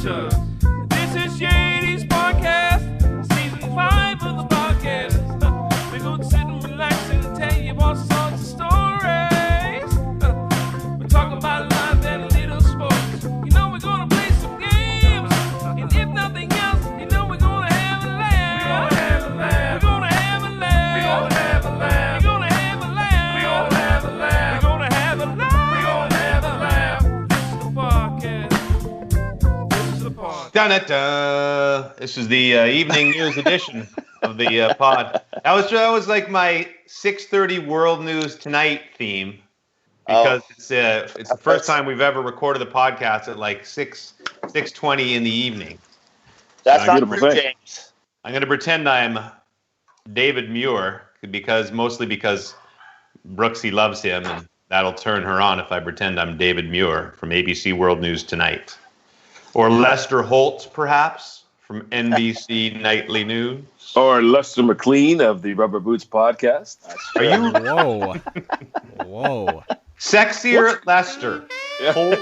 Shucks. This is Shady's podcast, season 5 of the podcast. We're gonna sit and relax and tell you all sorts of stories. We're talking about life and little sports. You know we're gonna play some games, and if nothing else, you know we're gonna have a laugh. We're gonna have a laugh. We're gonna have a laugh. We're gonna have a laugh. We're gonna have a laugh. We're gonna have a laugh. We're gonna have a laugh. We're gonna have a laugh. This is the podcast. Da-da-da. This is the evening news edition of the pod. That was like my 6:30 World News Tonight theme because it's the first time we've ever recorded the podcast at like 6:20 in the evening. That's not true, James. I'm going to pretend I'm David Muir mostly because Brooksy loves him, and that'll turn her on if I pretend I'm David Muir from ABC World News Tonight. Or Lester Holt, perhaps, from NBC Nightly News. Or Lester McLean of the Rubber Boots podcast. Are you Whoa. sexier, Lester, Holt,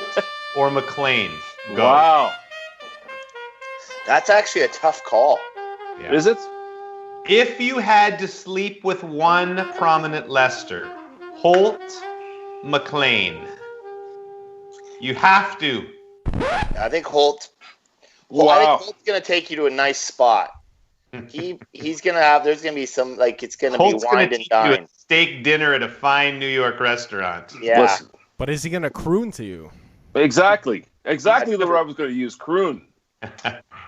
or McLean? Go. Wow. That's actually a tough call. Yeah. Is it? If you had to sleep with one prominent Lester, Holt, McLean, you have to. I think Holt. Wow. I think Holt's gonna take you to a nice spot. He's gonna have. There's gonna be some it's gonna Holt's be going wine to and take you dine. a steak dinner at a fine New York restaurant. Yeah. Listen, But is he going to croon to you? exactly the word I was going to use. Croon.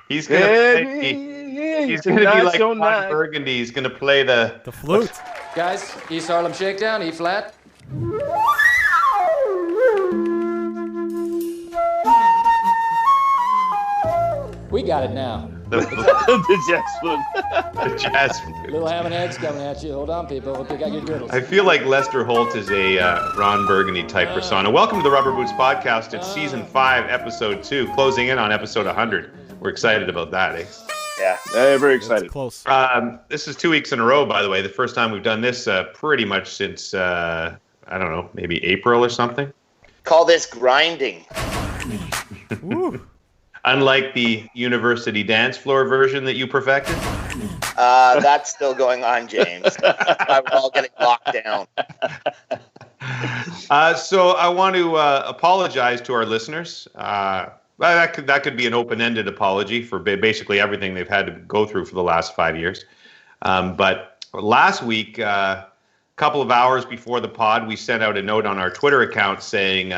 He's going to he's going to be like Ron Burgundy. He's going to play the flute. Guys, East Harlem Shakedown, E flat. We got it now. the jazz flute. the jazz flute. Little ham and eggs coming at you. Hold on, people. Hope you got your griddles. I feel like Lester Holt is a Ron Burgundy type persona. Welcome to the Rubber Boots Podcast. It's season 5, episode 2, closing in on episode 100. We're excited about that, eh? Yeah. Very excited. It's close. This is 2 weeks in a row, by the way. The first time we've done this pretty much since, I don't know, maybe April or something. Call this grinding. Woo. Unlike the university dance floor version that you perfected. That's still going on, James. That's why we're all getting locked down. So I want to apologize to our listeners. That could be an open-ended apology for basically everything they've had to go through for the last 5 years. But last week, a couple of hours before the pod, we sent out a note on our Twitter account saying,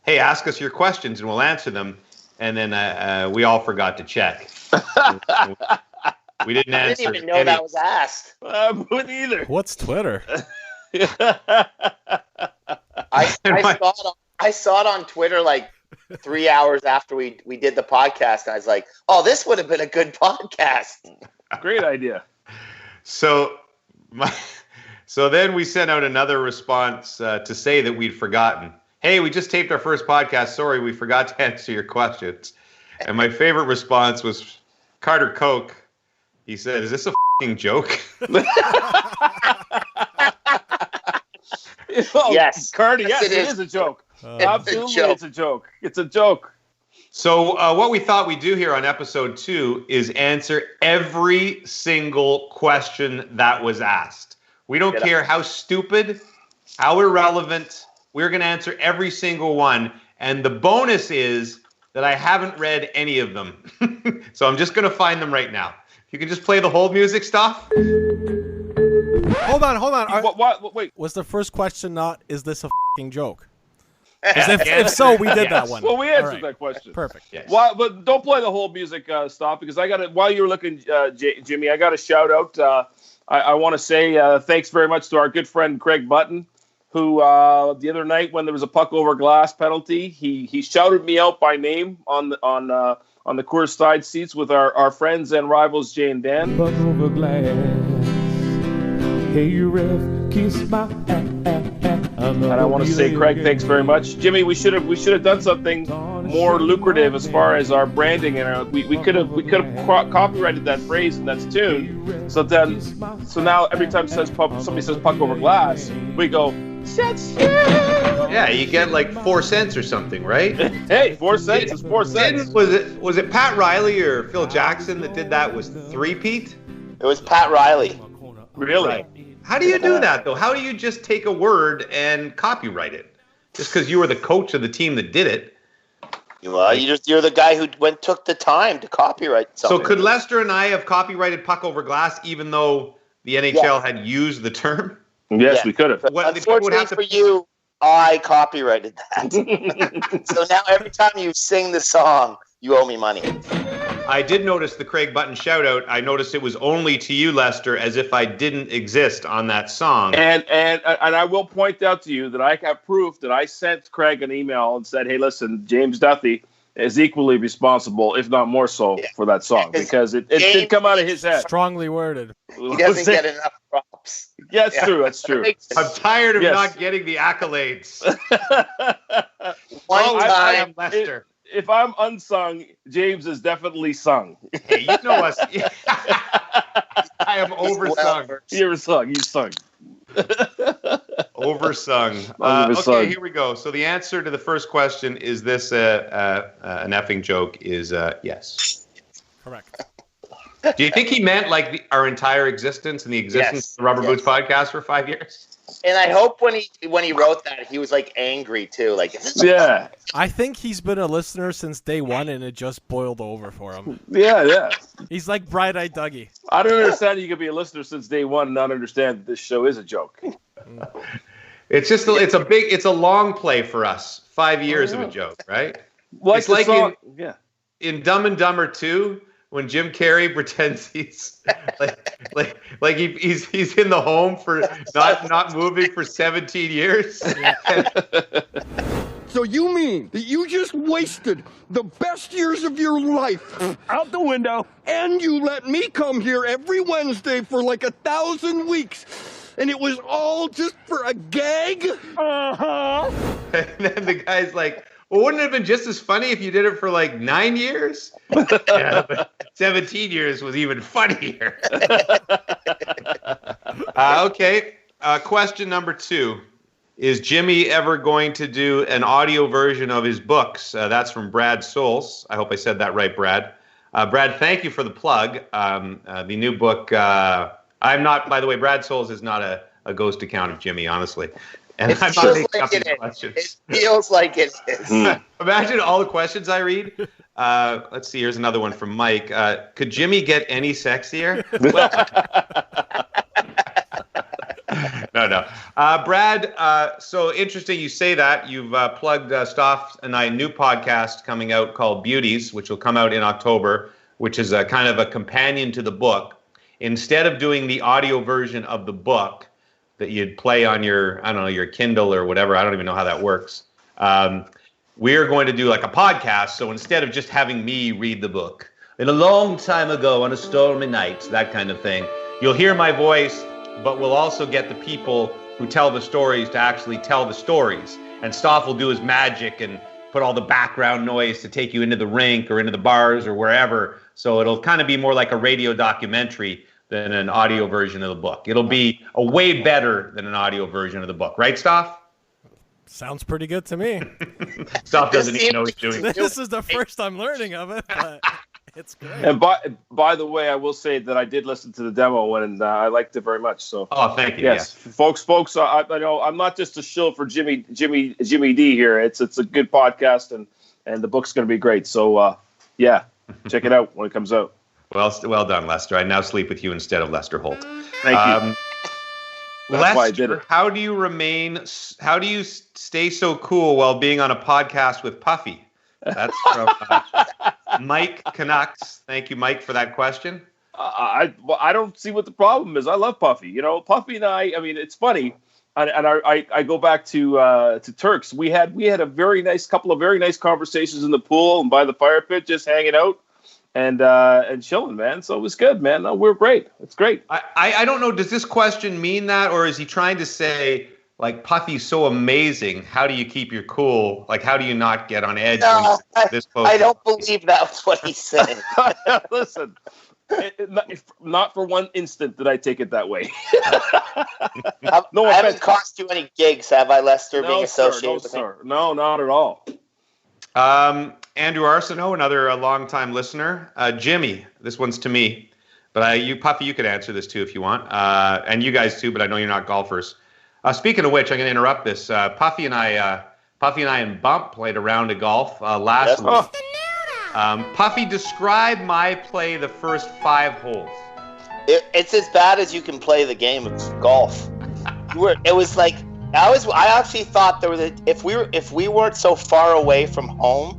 hey, ask us your questions and we'll answer them. And then we all forgot to check. We didn't answer. I didn't even know that was asked. Wouldn't either. What's Twitter? I saw it on Twitter like 3 hours after we did the podcast, and I was like, "Oh, this would have been a good podcast." Great idea. So then we sent out another response to say that we'd forgotten. Hey, we just taped our first podcast. Sorry, we forgot to answer your questions. And my favorite response was Carter Koch. He said, is this a f***ing joke? Yes. Carter, Yes, yes, it is a joke. Absolutely, it's a joke. It's a joke. So what we thought we'd do here on episode 2 is answer every single question that was asked. We don't care how stupid, how irrelevant. We're going to answer every single one. And the bonus is that I haven't read any of them. So I'm just going to find them right now. If you can just play the hold music stuff. Hold on. What? Wait. Was the first question not, is this a f***ing joke? If so, we did that one. Well, we answered that question. Perfect. Yes. Well, but don't play the whole music stuff because I got to. While you were looking, Jimmy, I got to shout out. I want to say thanks very much to our good friend Craig Button, who the other night when there was a puck over glass penalty, he shouted me out by name on the Coors side seats with our friends and rivals Jay and Dan. Puck over glass. Hey, ref, kiss my ass. And I want to say, Craig, thanks very much. Jimmy, we should have done something more lucrative as far as our branding, and we could have copyrighted that phrase and that's tune. So now every time somebody says puck over glass, we go Yeah, you get like 4 cents or something, right? Hey, 4 cents is 4 cents. Was it Pat Riley or Phil Jackson that did that? Was 3-peat? It was Pat Riley. Really? Right. How do you do that though? How do you just take a word and copyright it? Just because you were the coach of the team that did it? Well, you're the guy who took the time to copyright something. So could Lester and I have copyrighted Puck Over Glass even though the NHL had used the term? Yes, we could have. Unfortunately for you, I copyrighted that. So now every time you sing the song, you owe me money. I did notice the Craig Button shout out. I noticed it was only to you, Lester, as if I didn't exist on that song. And I will point out to you that I have proof that I sent Craig an email and said, hey, listen, James Duthie is equally responsible, if not more so, for that song because it did come out of his head. Strongly worded. He doesn't get enough props. Yeah, it's true. That's true. I'm tired of not getting the accolades. One time, Lester. If I'm unsung, James is definitely sung. Hey, you know us. I am oversung. You're sung. He's sung. Oversung. Okay, here we go. So the answer to the first question, is this an effing joke, is yes. Correct. Do you think he meant like our entire existence and the existence of the Rubber Boots podcast for 5 years? And I hope when he wrote that, he was like angry too. Like, yeah. I think he's been a listener since day one, and it just boiled over for him. Yeah. He's like Bright-Eyed Dougie. I don't understand you could be a listener since day one and not understand that this show is a joke. It's just it's a long play for us. 5 years of a joke, right? Like it's like song, in Dumb and Dumber 2, when Jim Carrey pretends he's like he's in the home for not moving for 17 years. So you mean that you just wasted the best years of your life out the window, and you let me come here every Wednesday for like 1,000 weeks, and it was all just for a gag? Uh-huh. And then the guy's like, well, wouldn't it have been just as funny if you did it for like 9 years? Yeah, but 17 years was even funnier. Okay. Question number 2. Is Jimmy ever going to do an audio version of his books? That's from Brad Souls. I hope I said that right, Brad. Brad, thank you for the plug. The new book, I'm not, by the way, Brad Souls is not a ghost account of Jimmy, honestly. And I'm not making up these questions. It feels like it is. Imagine all the questions I read. Let's see. Here's another one from Mike. Could Jimmy get any sexier? Well, no. Brad, so interesting you say that. You've plugged Stoff and I a new podcast coming out called Beauties, which will come out in October, which is a kind of a companion to the book. Instead of doing the audio version of the book that you'd play on your, I don't know, your Kindle or whatever. I don't even know how that works. We're going to do like a podcast. So instead of just having me read the book, in a long time ago on a stormy night, that kind of thing, you'll hear my voice, but we'll also get the people who tell the stories to actually tell the stories. And Stoff will do his magic and put all the background noise to take you into the rink or into the bars or wherever. So it'll kind of be more like a radio documentary than an audio version of the book. It'll be a way better than an audio version of the book. Right, Stoff? Sounds pretty good to me. Stoff doesn't even know what he's doing. This is the first I'm learning of it, but it's great. And by the way, I will say that I did listen to the demo and I liked it very much. So, oh, thank you. Yes, folks. I know I'm not just a shill for Jimmy D here. It's a good podcast and the book's going to be great. So, yeah, check it out when it comes out. Well done, Lester. I now sleep with you instead of Lester Holt. Thank you. Lester, why I did it. How do you stay so cool while being on a podcast with Puffy? That's from Mike Canucks. Thank you, Mike, for that question. I don't see what the problem is. I love Puffy. You know, Puffy and I mean, it's funny. And I go back to Turks. We had a couple of very nice conversations in the pool and by the fire pit, just hanging out. And chilling, man. So it was good, man. No, we're great. It's great. I don't know. Does this question mean that, or is he trying to say, like, Puffy's so amazing, how do you keep your cool? Like, how do you not get on edge? No, this I don't believe that's what he said. Listen, Not for one instant did I take it that way. No, I haven't cost you any gigs, have I, Lester, being associated with me? No, not at all. Andrew Arsenault, another longtime listener. Jimmy, this one's to me, but you, Puffy, you could answer this too if you want, and you guys too. But I know you're not golfers. Speaking of which, I'm going to interrupt this. Puffy and I and Bump played a round of golf last week. Puffy, describe my play the first 5 holes. It's as bad as you can play the game of golf. It was like I actually thought if we weren't so far away from home,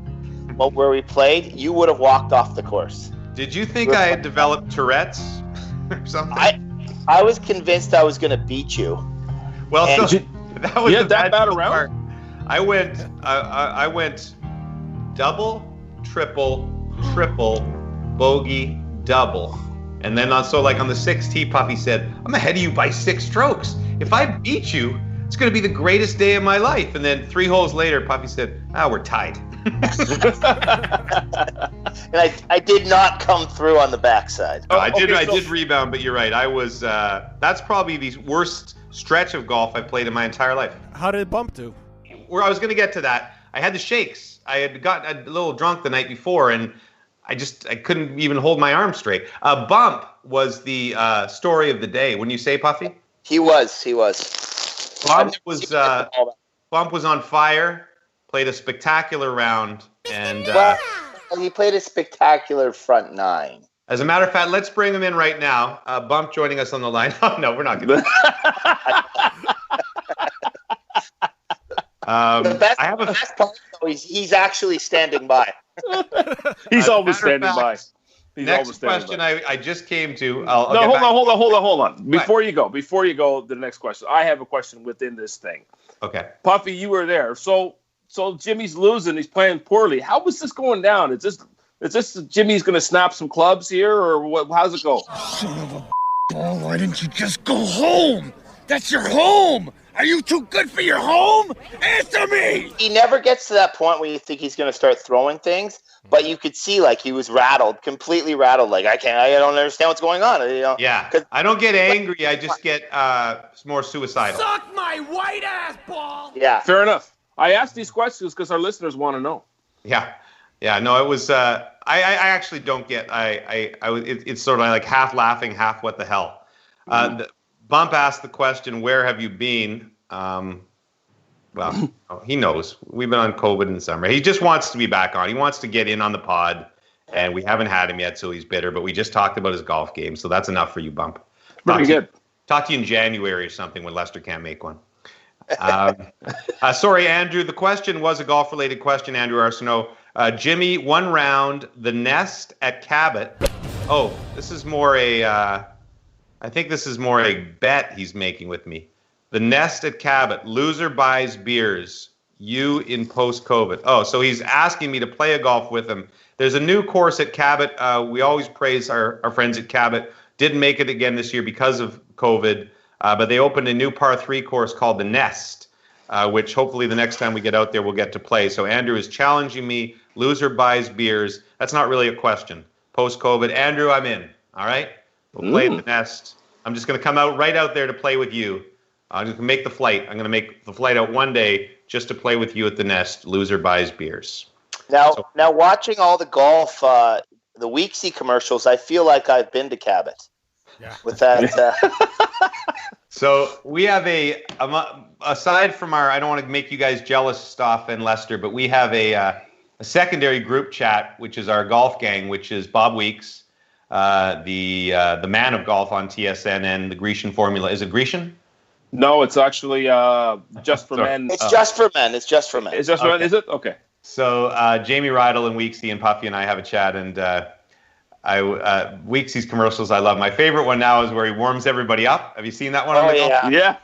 where we played, you would have walked off the course. Did you think I had developed Tourette's or something? I was convinced I was going to beat you. Well, so that was that bad around. I went double, triple, bogey, double. And then on the 6th tee, Puffy said, I'm ahead of you by 6 strokes. If I beat you, it's going to be the greatest day of my life. And then 3 holes later, Puffy said, we're tied. And I did not come through on the backside. I did rebound, but you're right. I was, that's probably the worst stretch of golf I've played in my entire life. How did Bump do? Where I was going to get to that, I had the shakes. I had gotten a little drunk the night before, and I couldn't even hold my arm straight. Bump was the story of the day. Wouldn't you say, Puffy? He was. Bump was on fire. Played a spectacular round, and he played a spectacular front 9. As a matter of fact, let's bring him in right now. Bump joining us on the line. Oh, no, we're not going to. The best part, though, he's actually standing by. He's always standing by. Next question I just came to. Hold on. Before you go to the next question, I have a question within this thing. Okay. Puffy, you were there. So Jimmy's losing. He's playing poorly. How was this going down? Is this Jimmy's going to snap some clubs here, or what? How's it go? Son of a ball, why didn't you just go home? That's your home. Are you too good for your home? Answer me! He never gets to that point where you think he's going to start throwing things, but you could see he was rattled, completely rattled. I don't understand what's going on. Yeah, I don't get angry. I just get more suicidal. Suck my white ass ball! Yeah. Fair enough. I asked these questions because our listeners want to know. Yeah. No, it was. I actually don't get. It's sort of like half laughing, half what the hell. Bump asked the question, "Where have you been?" Well, he knows. We've been on COVID in the summer. He just wants to be back on. He wants to get in on the pod, and we haven't had him yet, so he's bitter. But we just talked about his golf game, so that's enough for you, Bump. Pretty good. Talk to you in January or something when Lester can't make one. Sorry, Andrew. The question was a golf-related question, Andrew Arsenault. Jimmy, 1 round, the nest at Cabot. Oh, this is more I think this is more a bet he's making with me. The nest at Cabot. Loser buys beers. You in post-COVID. Oh, so he's asking me to play a golf with him. There's a new course at Cabot. We always praise our friends at Cabot. Didn't make it again this year because of COVID. But they opened a new par 3 course called the Nest, which hopefully the next time we get out there, we'll get to play. So Andrew is challenging me. Loser buys beers. That's not really a question. Post-COVID. Andrew, I'm in. All right? We'll play at the Nest. I'm just going to come out right out there to play with you. I'm just going to make the flight. I'm going to make the flight out one day just to play with you at the Nest. Loser buys beers. Now watching all the golf, the Weeksy commercials, I feel like I've been to Cabot. Yeah. With that. So we have aside from our, I don't want to make you guys jealous, Stoff and Lester, but we have a secondary group chat, which is our golf gang, which is Bob Weeks, the man of golf on TSN, and the Grecian Formula. Is it Grecian? No, it's actually just for men. It's just for men. It's just for men. It's just for men, is it? Okay. So Jamie Rydell and Weeksy and Puffy and I have a chat, and Weeksy's commercials I love. My favorite one now is where he warms everybody up. Have you seen that one? On the golf? Yeah.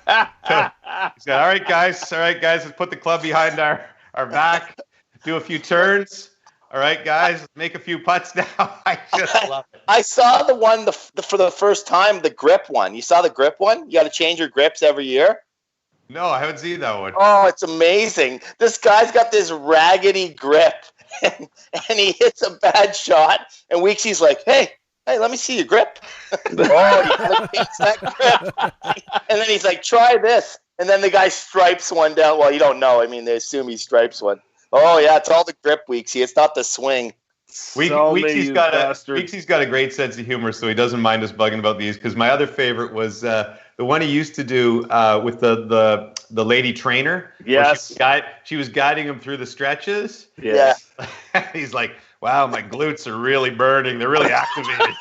He's got, all right, guys, let's put the club behind our back, do a few turns. All right, guys, make a few putts now. I just love it. I saw the one for the first time, the grip one. You saw the grip one? You got to change your grips every year? No, I haven't seen that one. Oh, it's amazing. This guy's got this raggedy grip, and he hits a bad shot, and Weeksy's like, hey, Hey, let me see your grip. Oh, you gotta change that grip. And then he's like, try this. And then the guy stripes one down. Well, you don't know. I mean, they assume he stripes one. Oh, yeah, it's all the grip, Weeksy. It's not the swing. Weeksy's got a great sense of humor, so he doesn't mind us bugging about these. Because my other favorite was the one he used to do with the lady trainer. Yes. She was guiding him through the stretches. Yes. Yeah. He's like, wow, my glutes are really burning. They're really activated.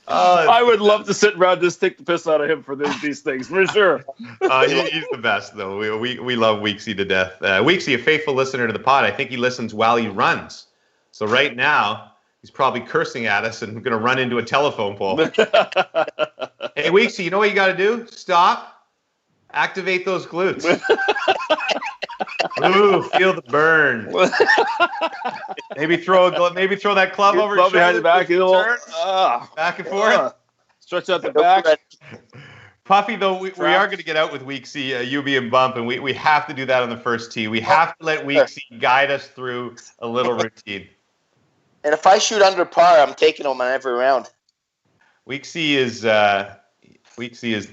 I would love to sit around and just take the piss out of him for these things, for sure. He's the best, though. We love Weeksy to death. Weeksy, a faithful listener to the pod. I think he listens while he runs. So right now, he's probably cursing at us and going to run into a telephone pole. Hey, Weeksy, you know what you got to do? Stop. Activate those glutes. Ooh, feel the burn. Maybe throw that club over your behind shoulder. the back, Back and forth. Stretch out the back. Puffy, though, we are going to get out with Weeksy, UB and Bump, and we have to do that on the first tee. We have to let Weeksy guide us through a little routine. And if I shoot under par, I'm taking him on every round. Weeksy is the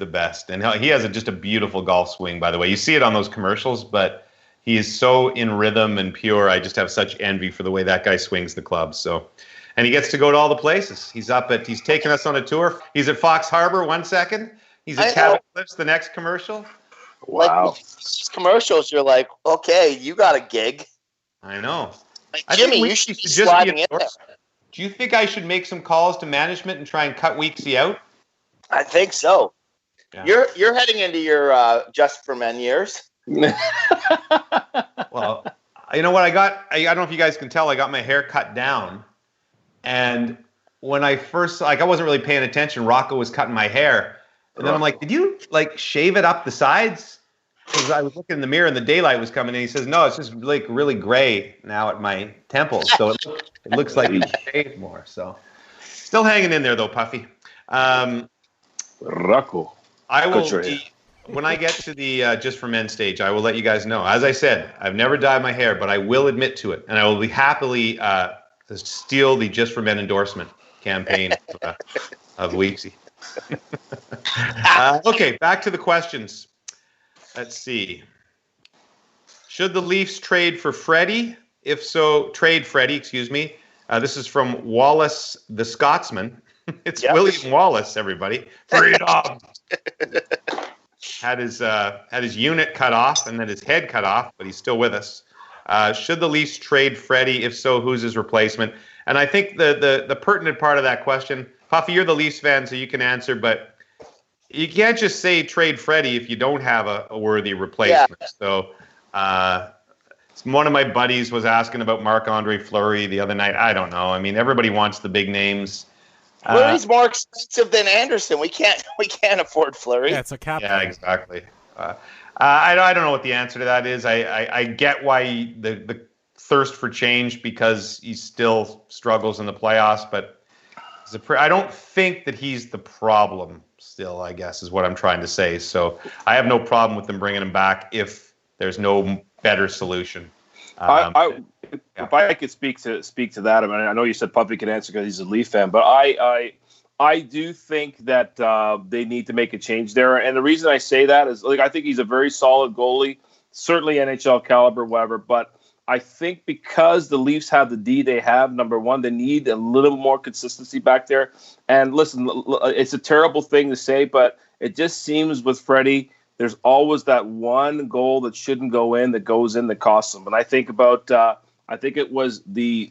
best, and he has just a beautiful golf swing, by the way. You see it on those commercials, but he is so in rhythm and pure. I just have such envy for the way that guy swings the club. So, and he gets to go to all the places. He's taking us on a tour. He's at Fox Harbor 1 second. He's at Cabot Cliffs the next commercial. Wow. Like, these commercials, you're like, okay, you got a gig. I know. Like, Jimmy, you should be sliding in there. Do you think I should make some calls to management and try and cut Weeksy out? I think so. Yeah. You're heading into your Just for Men years. Well, you know what I got? I don't know if you guys can tell. I got my hair cut down, and when I first, I wasn't really paying attention. Rocco was cutting my hair, and then I'm like, "Did you shave it up the sides?" Because I was looking in the mirror and the daylight was coming in. He says, "No, it's just really gray now at my temples, so it looks like you shaved more." So, still hanging in there though, Puffy. Rocco. I will when I get to the Just for Men stage, I will let you guys know. As I said, I've never dyed my hair, but I will admit to it, and I will be happily steal the Just for Men endorsement campaign of Weeksy. Okay, back to the questions. Let's see. Should the Leafs trade for Freddie? If so, trade Freddie. Excuse me. This is from Wallace the Scotsman. It's William Wallace, everybody. Freedom. Had his unit cut off and then his head cut off, but he's still with us. Should the Leafs trade Freddie? If so, who's his replacement? And I think the pertinent part of that question, Puffy, you're the Leafs fan, so you can answer, but you can't just say trade Freddie if you don't have a worthy replacement. Yeah. So one of my buddies was asking about Marc-Andre Fleury the other night. I don't know. I mean, everybody wants the big names. Fleury's more expensive than Anderson. We can't afford Fleury. Yeah, it's a cap. Yeah, exactly. I don't know what the answer to that is. I get why the thirst for change because he still struggles in the playoffs, but I don't think that he's the problem still, I guess, is what I'm trying to say. So I have no problem with them bringing him back if there's no better solution. If I could speak to that, I mean, I know you said Puffy can answer because he's a Leaf fan, but I do think that they need to make a change there. And the reason I say that is, I think he's a very solid goalie, certainly NHL caliber, whatever. But I think because the Leafs have the D they have, number one, they need a little more consistency back there. And listen, it's a terrible thing to say, but it just seems with Freddie, there's always that one goal that shouldn't go in that goes in that costs them. And I think about, I think it was the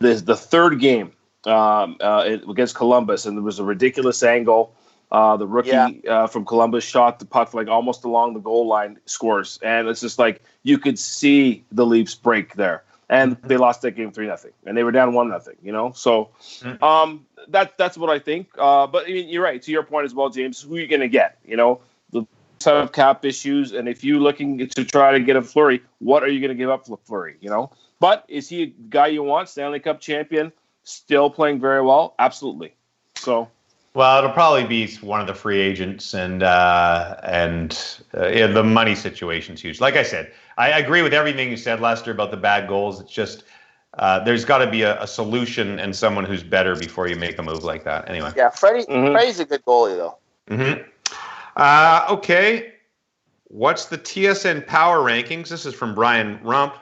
third game against Columbus, and there was a ridiculous angle. The rookie from Columbus shot the puck almost along the goal line, scores, and it's just you could see the Leafs break there, and they lost that game 3-0, and they were down 1-0. So that's what I think. But I mean, you're right. To your point as well, James. Who are you going to get? The Leafs have cap issues, and if you're looking to try to get a Fleury, what are you going to give up for Fleury? But is he a guy you want? Stanley Cup champion, still playing very well? Absolutely. So. Well, it'll probably be one of the free agents, and the money situation's huge. Like I said, I agree with everything you said, Lester, about the bad goals. It's just there's got to be a solution and someone who's better before you make a move like that. Anyway. Yeah, Freddie's a good goalie, though. Okay. What's the TSN power rankings? This is from Brian Rump.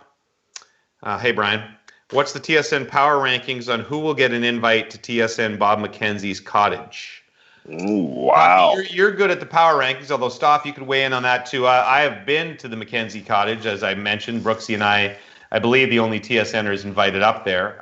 Hey, Brian. What's the TSN power rankings on who will get an invite to TSN Bob McKenzie's cottage? Ooh, wow. You're good at the power rankings, although, Stoff, you could weigh in on that, too. I have been to the McKenzie cottage, as I mentioned. Brooksy and I believe the only TSNers invited up there.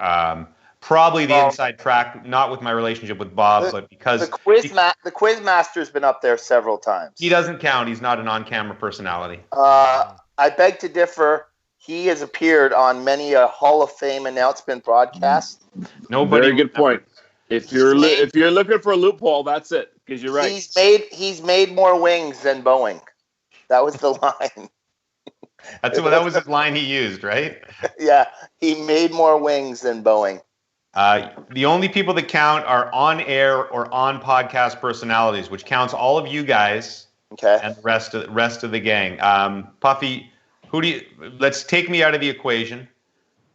Probably the inside track, not with my relationship with Bob, but because... The quiz master's been up there several times. He doesn't count. He's not an on-camera personality. I beg to differ. He has appeared on many a Hall of Fame announcement broadcast. Nobody. Very good point. If you're looking for a loophole, that's it. Because you're right. He's made more wings than Boeing. That was the line. That was his line he used, right? Yeah, he made more wings than Boeing. The only people that count are on air or on podcast personalities, which counts all of you guys. Okay. And the rest of the gang. Puffy, let's take me out of the equation.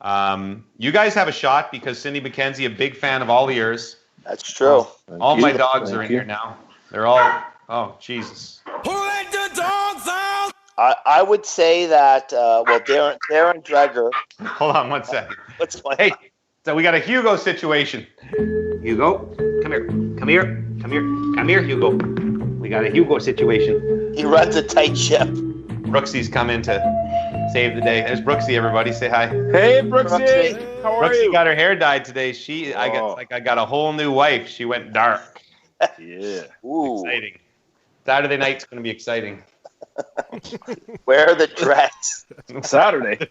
You guys have a shot because Cindy McKenzie, a big fan of all yours. That's true. All my dogs are in here now. They're all, oh, Jesus. Who let the dogs out? I would say that, Darren Dreger. Hold on one second. What's going Hey, on? so we got a Hugo situation. Hugo, come here, Hugo. We got a Hugo situation. He runs a tight ship. Brooksy's come in to save the day. There's Brooksy, everybody. Say hi. Hey, Brooksy. How are Brooksy you? got her hair dyed today. I got a whole new wife. She went dark. Yeah. Ooh. Exciting. Saturday night's going to be exciting. Wear the dress. Saturday.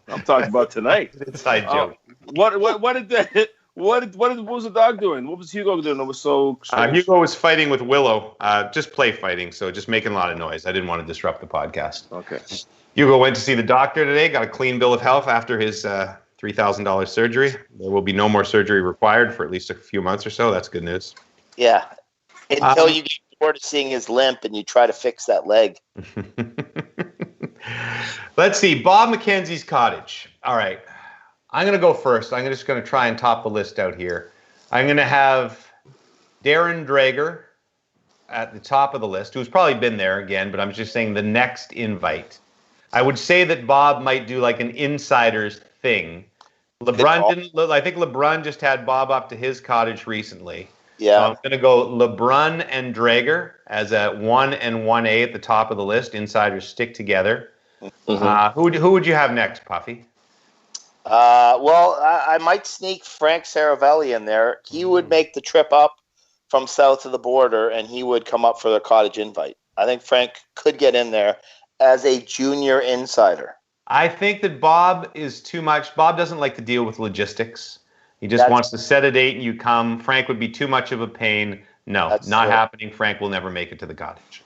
I'm talking about tonight. Inside joke. What was the dog doing? What was Hugo doing that was so strange? Hugo was fighting with Willow. Just play fighting, so just making a lot of noise. I didn't want to disrupt the podcast. Okay. Hugo went to see the doctor today, got a clean bill of health after his $3,000 surgery. There will be no more surgery required for at least a few months or so. That's good news. Yeah. Until you get bored of seeing his limp and you try to fix that leg. Let's see. Bob McKenzie's cottage. All right. I'm going to go first. I'm just going to try and top the list out here. I'm going to have Darren Dreger at the top of the list, who's probably been there again, but I'm just saying the next invite. I would say that Bob might do like an insider's thing. I think LeBrun just had Bob up to his cottage recently. Yeah. So I'm going to go LeBrun and Dreger as a 1 and 1A at the top of the list. Insiders stick together. Mm-hmm. Who would you have next, Puffy? I might sneak Frank Saravelli in there. He would make the trip up from south of the border, and he would come up for the cottage invite. I think Frank could get in there as a junior insider. I think that Bob is too much. Bob doesn't like to deal with logistics. He just wants to set a date and you come. Frank would be too much of a pain. No, not happening. Frank will never make it to the cottage.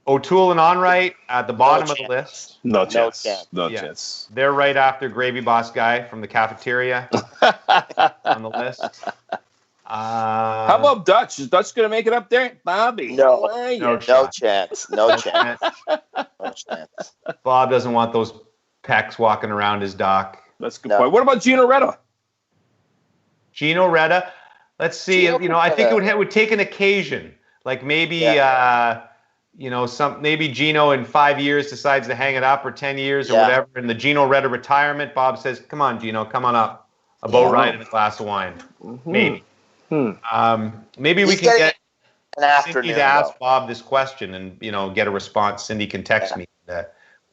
O'Toole and Onright at the bottom of the list. No chance. No chance. They're right after Gravy Boss guy from the cafeteria on the list. How about Dutch? Is Dutch going to make it up there? Bobby? No chance. No chance. Bob doesn't want those pecs walking around his dock. That's a good point. What about Gino Retta? Gino Retta? Let's see. I think it would take an occasion. Like maybe, maybe Gino in 5 years decides to hang it up, or 10 years or whatever. And the Gino Retta retirement, Bob says, "Come on, Gino, come on up. A boat ride and a glass of wine." Mm-hmm. Maybe. Maybe we can get an afternoon Cindy to ask Bob this question and get a response. Cindy can text me to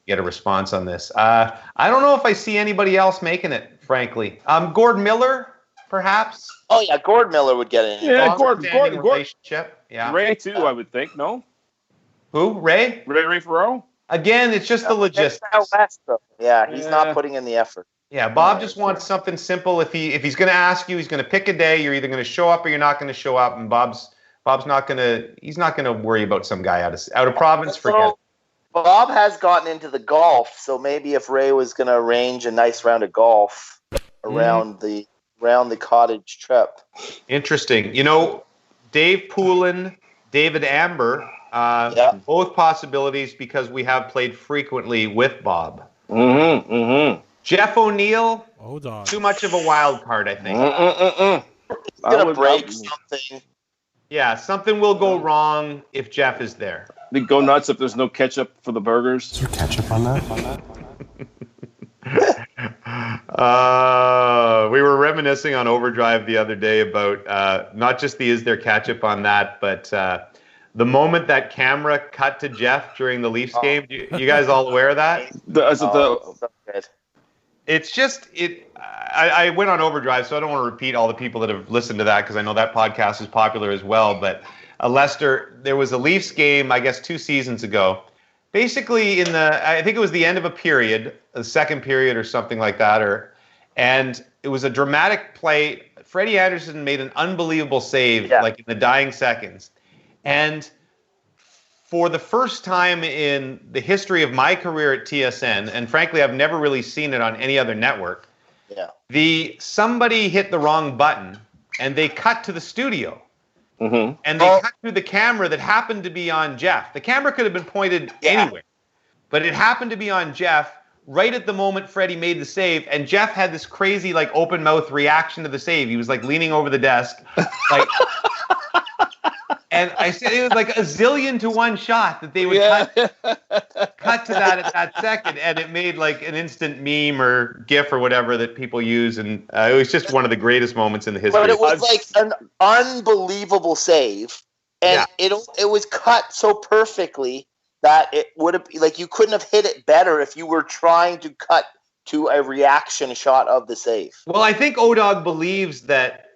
get a response on this. I don't know if I see anybody else making it, frankly. Gord Miller, perhaps. Oh yeah, Gord Miller would get in. Yeah, Gord. Relationship. Yeah. Ray too, I would think. No. Who? Ray? Ray Ferraro. Again, it's just the logistics. Yeah, he's not putting in the effort. Yeah, Bob just wants something simple. If he's going to ask you, he's going to pick a day. You're either going to show up or you're not going to show up. And Bob's not going to. He's not going to worry about some guy out of province. Forget. Bob has gotten into the golf, so maybe if Ray was going to arrange a nice round of golf around the cottage trip. Interesting. Dave Poulin, David Amber, both possibilities because we have played frequently with Bob. Mm-hmm. Mm-hmm. Jeff O'Neill, O-Dog. too much of a wild card, I think. He's gonna break something. Yeah, something will go wrong if Jeff is there. They go nuts if there's no ketchup for the burgers. Is there ketchup on that? We were reminiscing on Overdrive the other day about not just the is there ketchup on that, but the moment that camera cut to Jeff during the Leafs game. You guys all aware of that? So good. It's just I went on Overdrive, so I don't want to repeat all the people that have listened to that because I know that podcast is popular as well. But Lester, there was a Leafs game, I guess 2 seasons ago. Basically, I think it was the end of a period, the second period or something like that, and it was a dramatic play. Freddie Anderson made an unbelievable save, like in the dying seconds, and for the first time in the history of my career at TSN, and frankly, I've never really seen it on any other network. Yeah. Somebody hit the wrong button, and they cut to the studio. Mm-hmm. And they cut to the camera that happened to be on Jeff. The camera could have been pointed anywhere, but it happened to be on Jeff right at the moment Freddie made the save, and Jeff had this crazy, like, open mouth reaction to the save. He was like leaning over the desk, like. And I said it was like a zillion to one shot that they would cut to that at that second, and it made like an instant meme or GIF or whatever that people use, and it was just one of the greatest moments in the history. But it was like an unbelievable save, and it was cut so perfectly that it would have like you couldn't have hit it better if you were trying to cut to a reaction shot of the save. Well, I think O-Dog believes that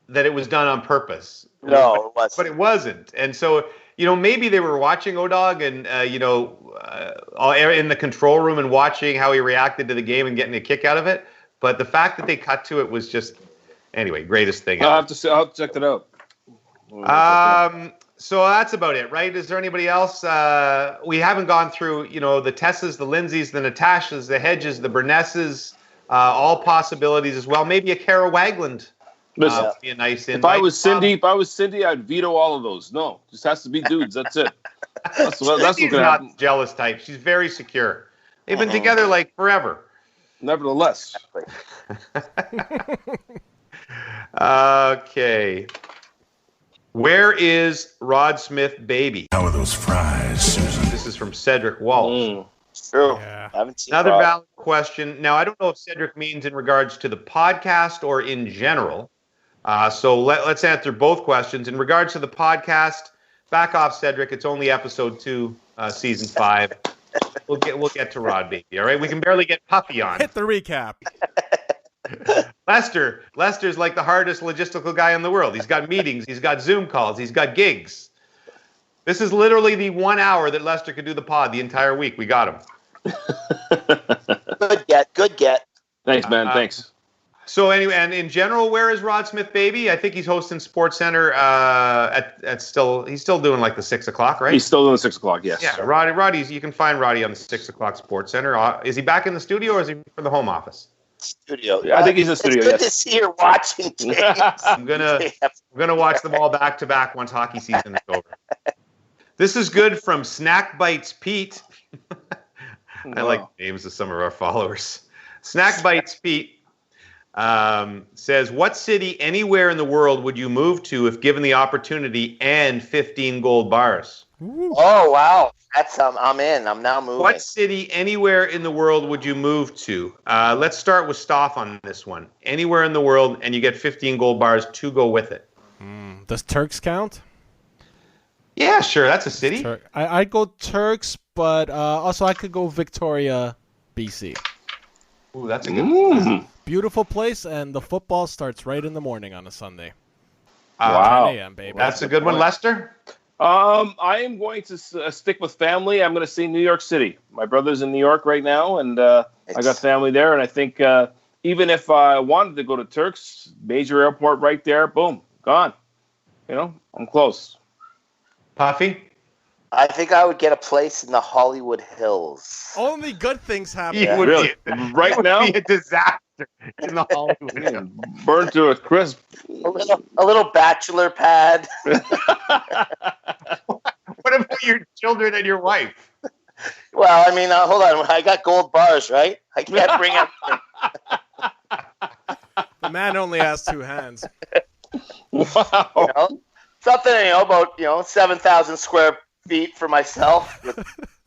it was done on purpose. No, it wasn't. But it wasn't. And so, maybe they were watching O-Dog and, in the control room and watching how he reacted to the game and getting a kick out of it. But the fact that they cut to it was just, anyway, greatest thing ever. I'll have to check that out. So that's about it, right? Is there anybody else? We haven't gone through, the Tessas, the Lindsays, the Natashas, the Hedges, the Bernesses, all possibilities as well. Maybe a Kara Wagland. Listen, be a nice invite. If I was Cindy, I'd veto all of those. No, just has to be dudes. That's it. That's what's not happen. The jealous type. She's very secure. They've been together like forever. Nevertheless. Okay. Where is Rod Smith baby? How are those fries, Susan? This is from Cedric Walsh. True. Yeah. I haven't seen another valid question. Now, I don't know if Cedric means in regards to the podcast or in general. So let's answer both questions. In regards to the podcast, back off, Cedric. It's only episode 2, season 5. We'll get to Rod baby. All right. We can barely get Puffy on. Hit the recap. Lester's like the hardest logistical guy in the world. He's got meetings. He's got Zoom calls. He's got gigs. This is literally the 1 hour that Lester could do the pod the entire week. We got him. Good get. Thanks, man. Thanks. So anyway, and in general, where is Rod Smith baby? I think he's hosting Sports Center he's still doing like the 6 o'clock, right? He's still doing 6 o'clock, yes. Yeah, Roddy's you can find Roddy on the 6 o'clock Sports Center. Is he back in the studio or is he from the home office? Studio. Yeah, I think he's in the studio. It's good to see you're watching, James. I'm gonna watch them all back to back once hockey season is over. This is good from Snack Bites Pete. I like the names of some of our followers. Snack Bites Pete says, what city anywhere in the world would you move to if given the opportunity and 15 gold bars? Ooh. Oh, wow. That's I'm in. I'm now moving. What city anywhere in the world would you move to? Let's start with Stoff on this one. Anywhere in the world, and you get 15 gold bars to go with it. Does Turks count? Yeah, sure. That's a city. I'd go Turks, but also I could go Victoria, BC. Ooh, that's a good one. Beautiful place, and the football starts right in the morning on a Sunday. Wow. 10 a.m., baby. That's a good one, Lester. I am going to stick with family. I'm going to say New York City. My brother's in New York right now, and I got family there. And I think even if I wanted to go to Turks, major airport right there, boom, gone. I'm close. Puffy? I think I would get a place in the Hollywood Hills. Only good things happen. Yeah, really? Right now? It would be a disaster in the Hollywood Hills. Burned to a crisp. A little bachelor pad. What about your children and your wife? Well, I mean, hold on. I got gold bars, right? I can't bring up. The man only has 2 hands. Wow. Something about 7,000 square feet for myself with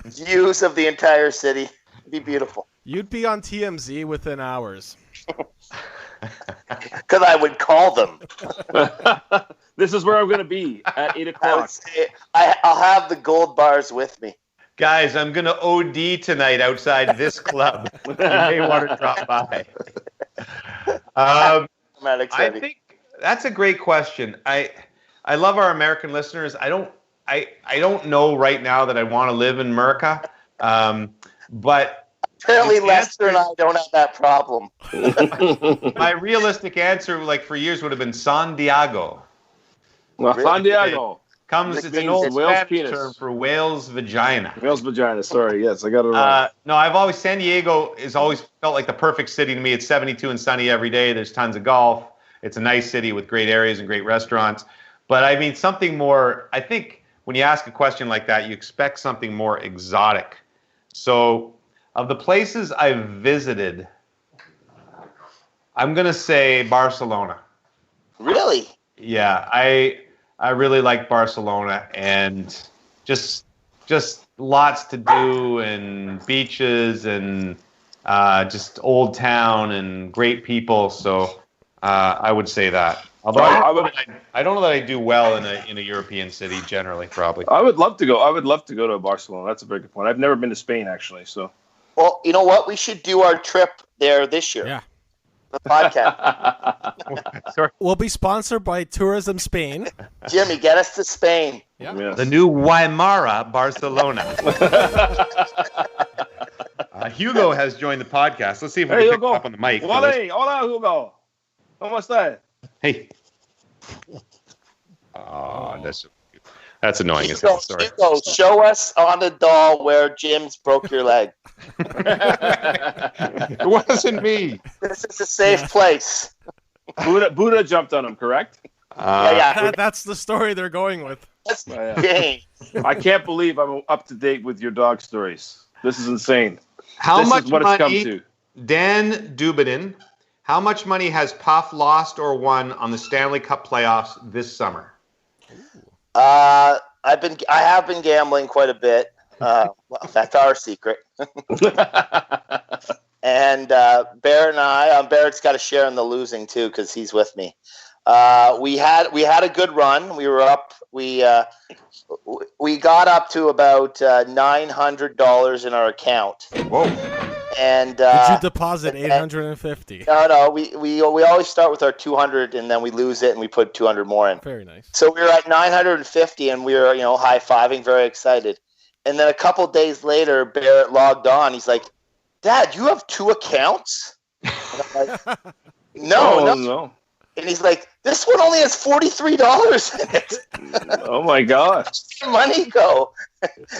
views of the entire city. It'd be beautiful. You'd be on TMZ within hours. Because I would call them. This is where I'm going to be at 8 I o'clock. would say, I'll have the gold bars with me. Guys, I'm going to OD tonight outside this club. You may want to drop by. I think that's a great question. I love our American listeners. I don't know right now that I want to live in America, but apparently Lester and I don't have that problem. My realistic answer, like for years, would have been San Diego. San Diego. It's an old Spanish term for whale's vagina. Whale's vagina. Sorry, yes, I got it wrong. No, San Diego has always felt like the perfect city to me. It's 72 and sunny every day. There's tons of golf. It's a nice city with great areas and great restaurants. But I mean, something more, I think when you ask a question like that, you expect something more exotic. So of the places I've visited, I'm going to say Barcelona. Really? Yeah, I really like Barcelona, and just lots to do, and beaches, and just old town, and great people. So I would say that. Although I don't know that I do well in a European city generally. Probably. I would love to go. I would love to go to Barcelona. That's a very good point. I've never been to Spain actually. So. Well, you know what? We should do our trip there this year. Yeah. The podcast. Sorry. We'll be sponsored by Tourism Spain. Jimmy, get us to Spain. Yeah. Yes. The new Weimara, Barcelona. Hugo has joined the podcast. Let's see if we can pick him up on the mic. Hola, Hugo. ¿Cómo estás? Hey. Oh, that's annoying as Hugo, hell. Sorry. Hugo, show us on the doll where Jim's broke your leg. It wasn't me. This is a safe place. Buddha jumped on him, correct? Yeah. That's the story they're going with. That's Yeah. James. I can't believe I'm up to date with your dog stories. This is insane. How This much is what it's come money, to. Dan Dubidin, how much money has Puff lost or won on the Stanley Cup playoffs this summer? I have been gambling quite a bit. Well, that's our secret. And Barrett and I, Barrett's got a share in the losing too because he's with me. We had a good run. We were up. We got up to about $900 in our account. Whoa! And Did you deposit $850? No. We always start with our 200 and then we lose it and we put 200 more in. Very nice. So we were at 950 and we were high fiving, very excited. And then a couple days later, Barrett logged on. He's like, "Dad, you have 2 accounts?" And I'm like, no. And he's like, "This one only has $43 in it." Oh my God! Where'd money go?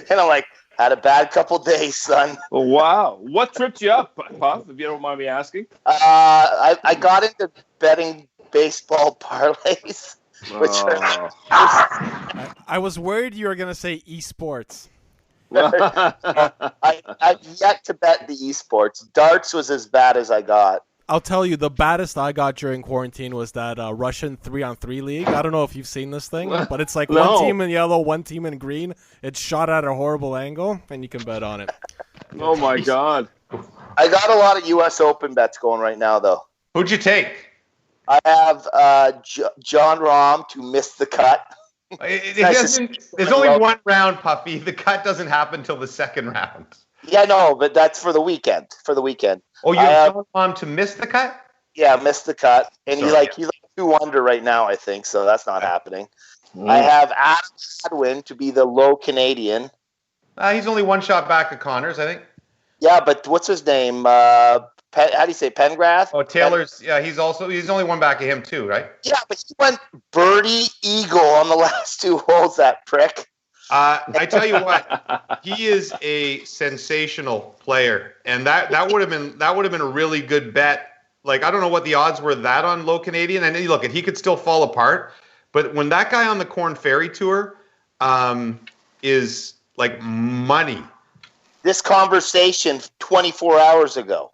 And I'm like, "Had a bad couple days, son." Wow. What tripped you up, Puff, if you don't mind me asking? I got into betting baseball parlays, which I was worried you were going to say esports. I've yet to bet the esports. Darts was as bad as I got. I'll tell you, the baddest I got during quarantine was that Russian 3-on-3 league. I don't know if you've seen this thing, but it's like one team in yellow, one team in green. It's shot at a horrible angle, and you can bet on it. Oh my God! I got a lot of U.S. Open bets going right now, though. Who'd you take? I have John Rahm to miss the cut. There's only one round, Puffy. The cut doesn't happen till the second round. Yeah, no, but that's for the weekend. Oh, you have John Rahm to miss the cut? Yeah, missed the cut, and he's like 2 under right now, I think. So that's not happening. I have Adam Hadwin to be the low Canadian. He's only 1 shot back of Connors, I think. Yeah, but what's his name? How do you say Pengrath? Oh, Taylor's. Yeah, he's only 1 back of him too, right? Yeah, but he went birdie eagle on the last 2 holes. That prick. I tell you what, he is a sensational player, and that would have been a really good bet. Like, I don't know what the odds were that on low Canadian, and look, he could still fall apart. But when that guy on the Corn Ferry Tour is like money, this conversation 24 hours ago.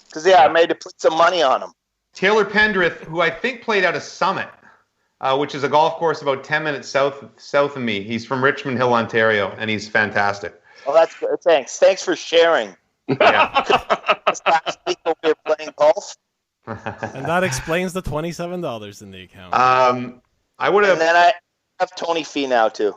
Because, I made to put some money on him. Taylor Pendrith, who I think played out of Summit, which is a golf course about 10 minutes south of me. He's from Richmond Hill, Ontario, and he's fantastic. Oh, that's good. Thanks. Thanks for sharing. Yeah. Last week when we were playing golf. And that explains the $27 in the account. I would have. And then I have Tony Fee now, too.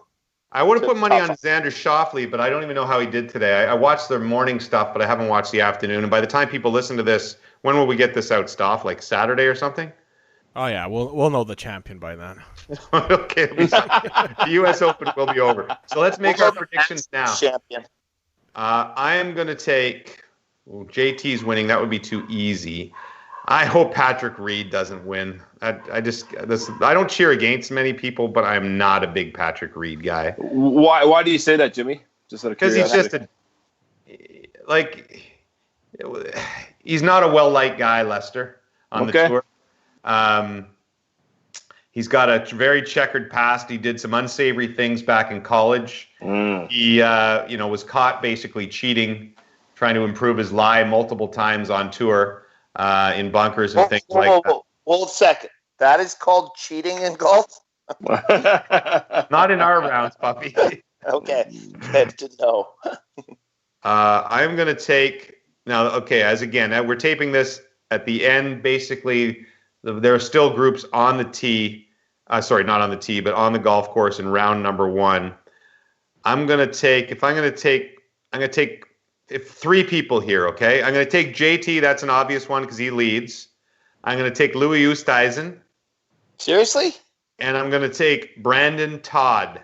I would have put money on Xander Schauffele, but I don't even know how he did today. I watched the morning stuff, but I haven't watched the afternoon. And by the time people listen to this, when will we get this out, Stoff? Like Saturday or something? Oh yeah, we'll know the champion by then. Okay, the U.S. Open will be over. So let's make our predictions now. Champion. I am going to take JT's winning. That would be too easy. I hope Patrick Reed doesn't win. I don't cheer against many people, but I'm not a big Patrick Reed guy. Why do you say that, Jimmy? Just out of curiosity. Because he's not a well-liked guy, Lester, on the tour. He's got a very checkered past. He did some unsavory things back in college. He was caught basically cheating, trying to improve his lie multiple times on tour. In bunkers and things like that. Hold a second. That is called cheating in golf? Not in our rounds, Puffy. Okay. Good to know. I'm going to take... Now, okay, we're taping this at the end. Basically, there are still groups on the tee. Sorry, not on the tee, but on the golf course in round number 1. I'm going to take... If 3 people here, okay? I'm going to take JT. That's an obvious one because he leads. I'm going to take Louis Oosthuizen. Seriously? And I'm going to take Brandon Todd.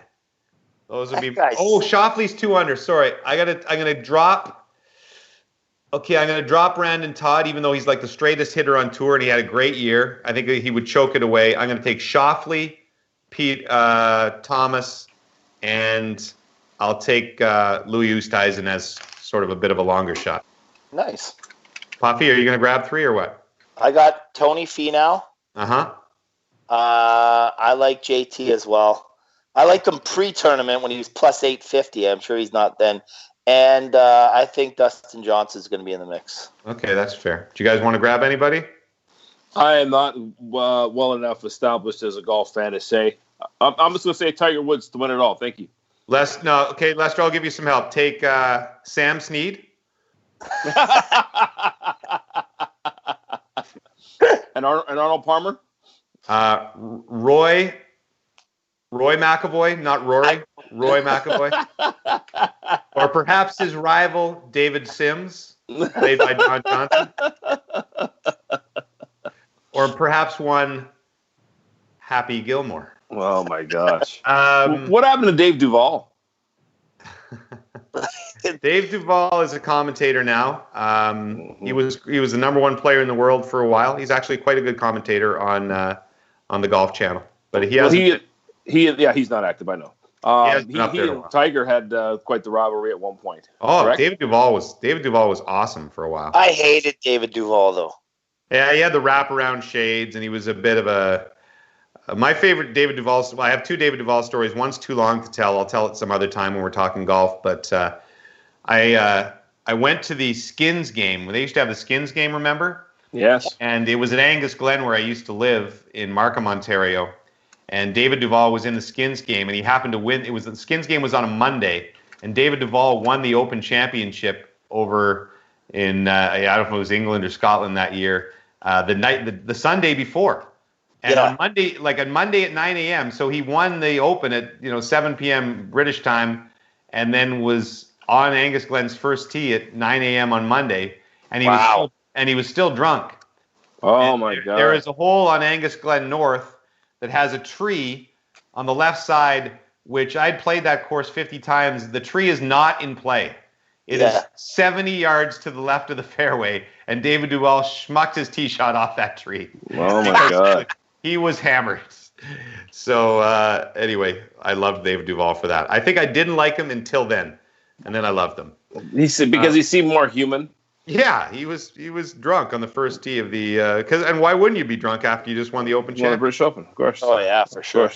Those would be... Nice. Oh, Schauffele's 2 under. Sorry. I'm going to drop... Okay, I'm going to drop Brandon Todd, even though he's like the straightest hitter on tour and he had a great year. I think he would choke it away. I'm going to take Schauffele, Pete Thomas, and I'll take Louis Oosthuizen as sort of a bit of a longer shot. Nice. Puffy, are you going to grab 3 or what? I got Tony Finau. Uh-huh. I like JT as well. I liked him pre-tournament when he was plus 850. I'm sure he's not then. And I think Dustin Johnson is going to be in the mix. Okay, that's fair. Do you guys want to grab anybody? I am not well enough established as a golf fan to say. I'm just going to say Tiger Woods to win it all. Thank you. Lester, I'll give you some help. Take Sam Snead. and Arnold Palmer. Roy McAvoy, not Rory. Roy McAvoy. Or perhaps his rival, David Sims, played by John Johnson. Or perhaps one Happy Gilmore. Oh my gosh! What happened to Dave Duvall? Dave Duvall is a commentator now. He was the number 1 player in the world for a while. He's actually quite a good commentator on the Golf Channel. But he's not active. I know. He and Tiger had quite the rivalry at one point. Oh, correct? David Duvall was awesome for a while. I hated David Duvall though. Yeah, he had the wraparound shades, and he was a bit of a. My favorite David Duvall. Well, I have 2 David Duvall stories. One's too long to tell. I'll tell it some other time when we're talking golf. But I went to the Skins game. They used to have the Skins game, remember? Yes. And it was at Angus Glen where I used to live in Markham, Ontario. And David Duvall was in the Skins game, and he happened to win. The Skins game was on a Monday, and David Duvall won the Open Championship over in I don't know if it was England or Scotland that year. The Sunday before. And on Monday at 9 a.m., so he won the Open at 7 p.m. British time, and then was on Angus Glen's first tee at 9 a.m. on Monday, and he was still drunk. Oh my God! There is a hole on Angus Glen North that has a tree on the left side, which I'd played that course 50 times. The tree is not in play. It is 70 yards to the left of the fairway, and David Duvall schmucked his tee shot off that tree. Oh my God! He was hammered. So anyway, I loved David Duvall for that. I think I didn't like him until then, and then I loved him. He said because he seemed more human. Yeah, he was drunk on the first tee of the and why wouldn't you be drunk after you just won the Open The Championship? British Open, of course. Oh yeah, for sure.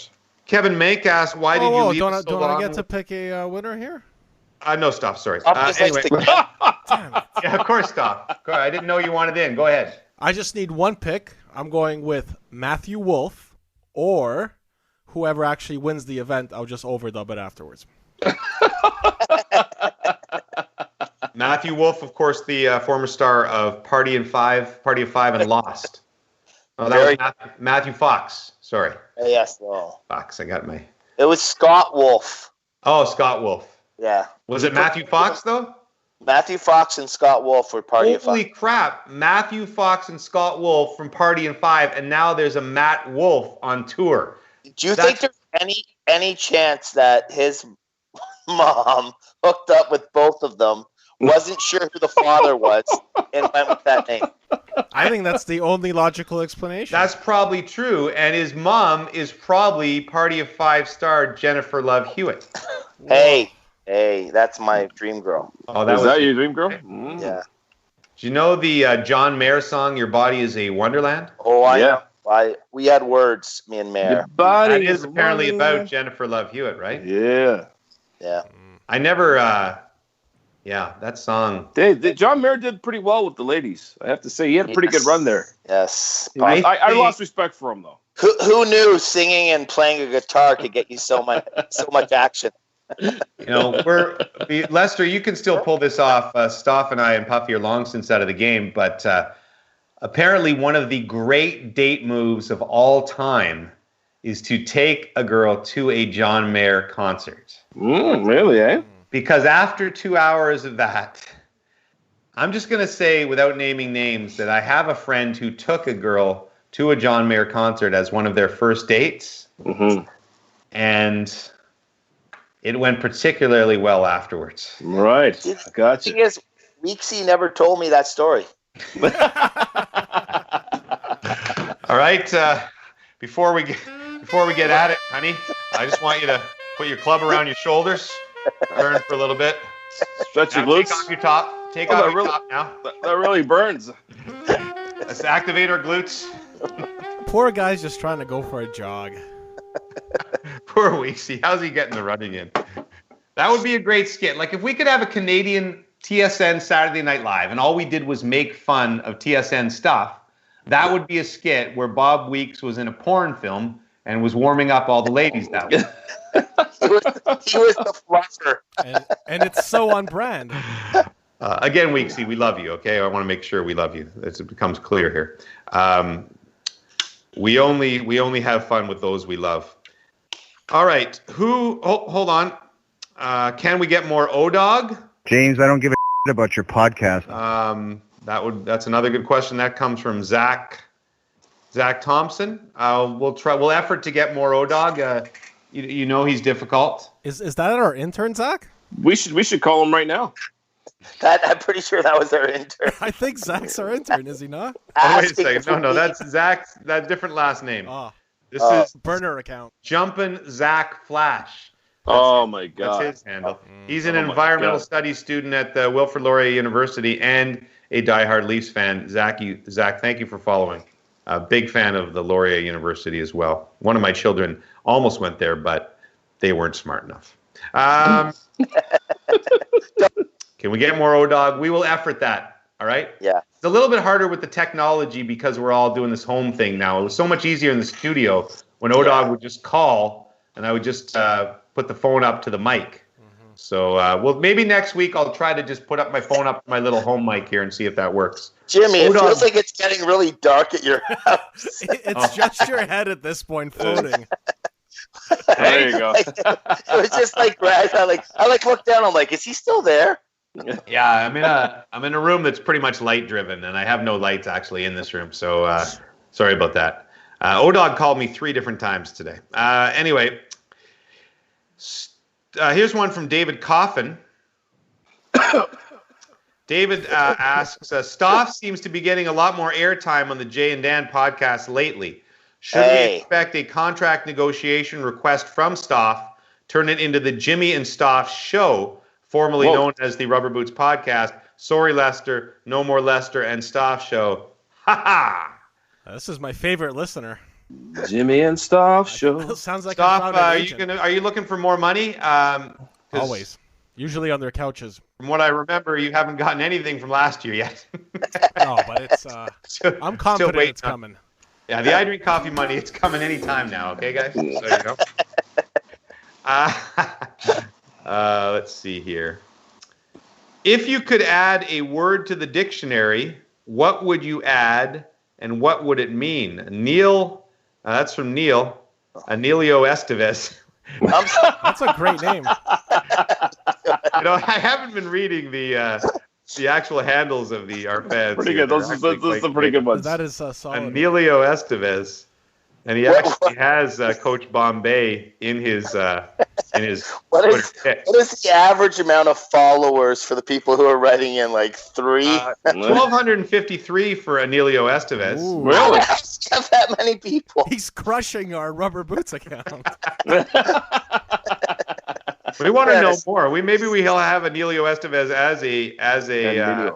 Kevin Make asked, why did you leave so long? Don't I get to pick a winner here? No, stop. Sorry. Stop just likes Anyway, to- Damn it. yeah, of course, stop. Go ahead. I didn't know you wanted in. Go ahead. I just need one pick. I'm going with Matthew Wolf or whoever actually wins the event. I'll just overdub it afterwards. Matthew Wolf, of course, the former star of Party of Five, and Lost. Oh, that was Matthew Fox. Sorry. Yes, no. Fox. I got my. It was Scott Wolf. Oh, Scott Wolf. Yeah. Was it Matthew Fox though? Matthew Fox and Scott Wolf were Party of Holy Five. crap! Matthew Fox and Scott Wolf from Party of Five, and now there's a Matt Wolf on tour. Do you think there's any chance that his mom hooked up with both of them, wasn't sure who the father was, and went with that name? I think that's the only logical explanation. That's probably true, and his mom is probably Party of Five star Jennifer Love Hewitt. Hey, that's my dream girl. Oh, Is that your dream girl? Yeah. Do you know the John Mayer song, Your Body is a Wonderland? Oh, I Yeah. know. We had words, me and Mayor. That is apparently about Jennifer Love Hewitt, right? Yeah. Yeah. I never, that song. John Mayer did pretty well with the ladies. I have to say, he had a pretty good run there. Yes. I lost respect for him, though. Who knew singing and playing a guitar could get you so much action? You know, Lester, you can still pull this off. Stoff and I and Puffy are long since out of the game, but apparently one of the great date moves of all time is to take a girl to a John Mayer concert. Really, eh? Because after 2 hours of that, I'm just going to say, without naming names, that I have a friend who took a girl to a John Mayer concert as one of their first dates. Mm-hmm. And it went particularly well afterwards. Right. Gotcha. The thing is, Weeksy never told me that story. All right. Before we get at it, honey, I just want you to put your club around your shoulders, turn for a little bit. Stretch your Now glutes. take off your top. Take off your top now. That really burns. Let's activate our glutes. Poor guy's just trying to go for a jog. Poor Weeksy. How's he getting the running in? That would be a great skit. Like if we could have a Canadian TSN Saturday Night Live and all we did was make fun of TSN stuff, that would be a skit where Bob Weeks was in a porn film and was warming up all the ladies that way. He was the fluffer. And it's so on brand. Again, Weeksy, we love you, okay? I want to make sure we love you. It becomes clear here. We only have fun with those we love. All right. Hold on. Can we get more O-Dog? James, I don't give a shit about your podcast. That's another good question. That comes from Zach Thompson. We'll effort to get more O-Dog. You know he's difficult. Is that our intern, Zach? We should call him right now. I'm pretty sure that was our intern. I think Zach's our intern, is he not? Oh, wait a second. No, that's Zach's. That different last name. Oh, This is burner account. Jumpin' Zach Flash. Oh my God. That's his handle. He's an environmental studies student at the Wilfrid Laurier University and a diehard Leafs fan. Zach, thank you for following. A big fan of the Laurier University as well. One of my children almost went there, but they weren't smart enough. Can we get more O-Dog? We will effort that. All right? Yeah. It's a little bit harder with the technology because we're all doing this home thing now. It was so much easier in the studio when O-Dog would just call and I would just put the phone up to the mic. Mm-hmm. So maybe next week I'll try to just put up my phone up to my little home mic here and see if that works. Jimmy, O-Dog. it feels like it's getting really dark at your house. It's just your head at this point floating. There you go. It was just like I looked down. I'm like, is he still there? Yeah, I'm in a room that's pretty much light driven, and I have no lights actually in this room. So sorry about that. O-Dog called me 3 different times today. Anyway, here's one from David Coffin. David asks, Stoff seems to be getting a lot more airtime on the Jay and Dan podcast lately. Should we expect a contract negotiation request from Stoff, turn it into the Jimmy and Stoff show, formerly known as the Rubber Boots Podcast? Sorry, Lester. No more Lester and Stoff show. Ha ha! This is my favorite listener. Jimmy and Stoff show. Sounds like Stoff, a are you looking for more money? Always. Usually on their couches. From what I remember, you haven't gotten anything from last year yet. No, but it's. I'm confident waiting it's coming. Yeah, the I Drink Coffee money, it's coming anytime now, okay, guys? So you know. Let's see here. If you could add a word to the dictionary, what would you add and what would it mean? Neil, that's from Neil, Emilio Estevez. That's a great name. You know, I haven't been reading the actual handles of our fans. Pretty good. Those are pretty good ones. That is solid. Emilio Estevez, and he actually has Coach Bombay in his what is the average amount of followers for the people who are writing in? Like 3? 1,253 for Emilio Estevez. Ooh. Really? How does he have that many people? He's crushing our Rubber Boots account. We want to know more. We'll have Emilio Estevez as a.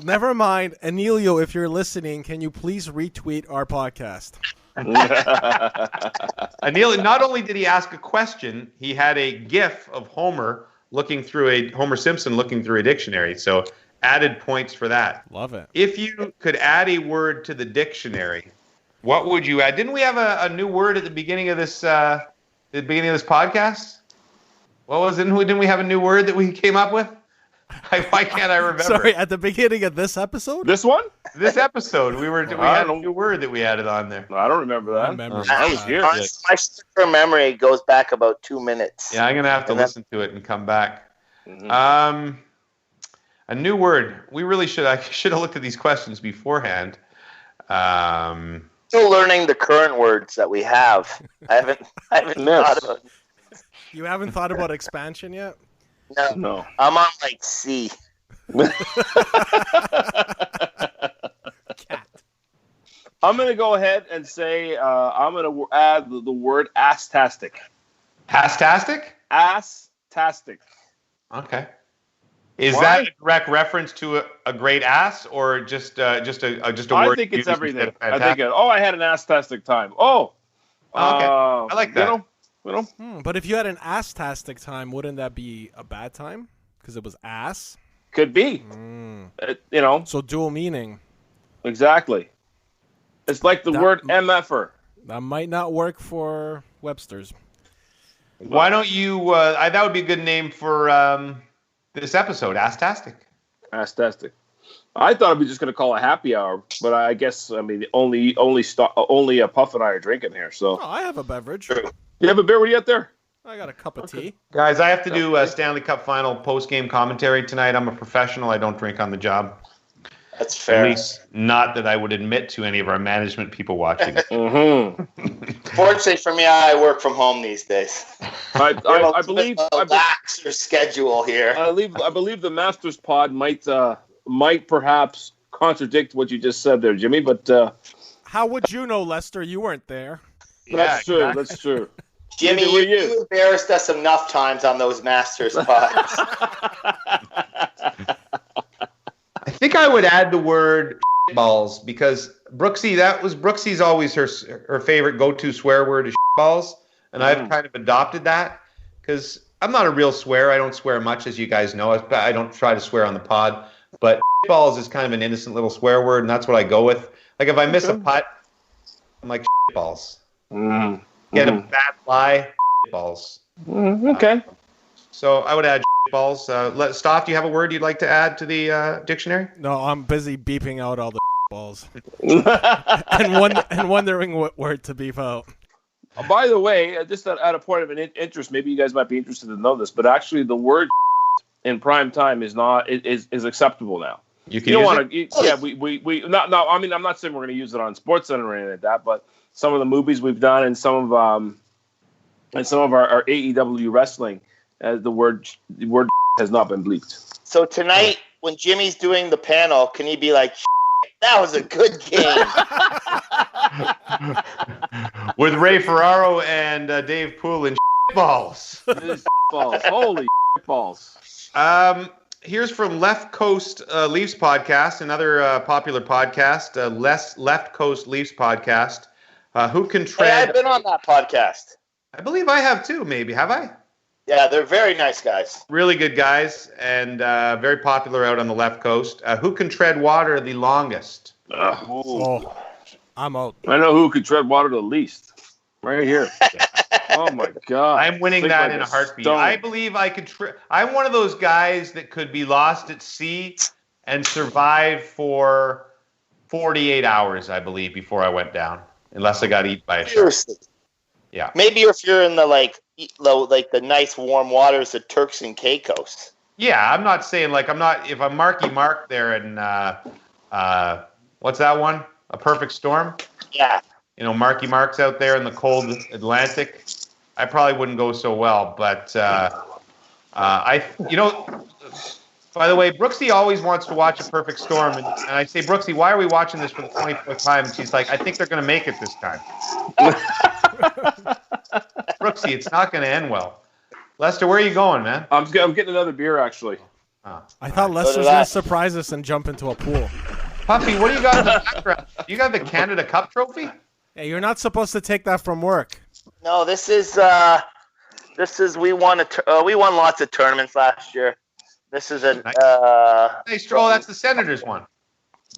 Never mind, Emilio. If you're listening, can you please retweet our podcast? Emilio, not only did he ask a question, he had a GIF of Homer Simpson looking through a dictionary. So added points for that. Love it. If you could add a word to the dictionary, what would you add? Didn't we have a new word at the beginning of this? Podcast? What was it? Didn't we have a new word that we came up with? Why can't I remember? Sorry, at the beginning of this episode? This one? This episode, we had a new word that we added on there. I don't remember that. I was here. My short-term memory goes back about 2 minutes. Yeah, I'm going to have to listen to it and come back. Mm-hmm. A new word. I should have looked at these questions beforehand. Still learning the current words that we have. I haven't thought about it. You haven't thought about expansion yet? No. I'm on like C. Cat. I'm going to go ahead and say I'm going to add the word Asstastic. Asstastic? Asstastic. Okay. Is that a direct reference to a great ass, or just a word? I think it's everything. I had an Asstastic time. Okay. I like that. But if you had an ass-tastic time, wouldn't that be a bad time? Because it was ass? Could be. So dual meaning. Exactly. It's like the word MFer. That might not work for Webster's. Why don't you... that would be a good name for this episode, Asstastic. Asstastic. I thought I'd be just going to call it happy hour, but I guess, only Puff and I are drinking here, so... Oh, I have a beverage. True. You have a beer? What do you got there? I got a cup of tea. Guys, I have to do a Stanley Cup final post-game commentary tonight. I'm a professional. I don't drink on the job. That's fair. At least not that I would admit to any of our management people watching. Fortunately for me, I work from home these days. I believe laxer schedule here. I believe the Masters pod might perhaps contradict what you just said there, Jimmy. But how would you know, Lester? You weren't there. That's true. Exactly. That's true. Jimmy, you embarrassed us enough times on those Masters pods. I think I would add the word balls because Brooksy's always her favorite go-to swear word is balls, and I've kind of adopted that because I'm not a real swear. I don't swear much, as you guys know. I don't try to swear on the pod, but balls is kind of an innocent little swear word, and that's what I go with. Like if I miss a putt, I'm like balls. Get a bad fly, balls. Okay. So I would add balls. Stoff, do you have a word you'd like to add to the dictionary? No, I'm busy beeping out all the balls and wondering what word to beep out. By the way, just at a point of an interest, maybe you guys might be interested to know this, but actually the word in prime time is acceptable now. You don't use it? Yeah, we not. I mean, I'm not saying we're going to use it on SportsCenter or anything like that, but some of the movies we've done and some of our AEW wrestling, the word has not been bleeped. So tonight, when Jimmy's doing the panel, can he be like, "That was a good game"? With Ray Ferraro and Dave Poole and balls. Balls. Holy balls. Here's from Left Coast Leafs podcast, another popular podcast, Left Coast Leafs podcast. Who can tread? Hey, I've been on that podcast. I believe I have too. Maybe have I? Yeah, they're very nice guys. Really good guys, and very popular out on the left coast. Who can tread water the longest? Oh, I'm out. I know who could tread water the least. Right here. Oh my God! I'm winning Think that like in a heartbeat. stone. I believe I could. I'm one of those guys that could be lost at sea and survive for 48 hours, I believe, before I went down, unless I got eaten by a shark. Seriously. Yeah. Maybe if you're in the the nice warm waters of Turks and Caicos. Yeah, I'm not saying if I'm Marky Mark there and what's that one? A Perfect Storm? Yeah. Marky Mark's out there in the cold Atlantic. I probably wouldn't go so well, but by the way, Brooksy always wants to watch A Perfect Storm, and I say, Brooksy, why are we watching this for the 24th time? And she's like, I think they're going to make it this time. Brooksy, it's not going to end well. Lester, where are you going, man? I'm getting another beer, actually. Oh. I thought Lester was going to surprise us and jump into a pool. Puffy, what do you got in the background? You got the Canada Cup trophy? Hey, you're not supposed to take that from work. No, this is we won lots of tournaments last year. This is a nice. Oh, that's the Senators one.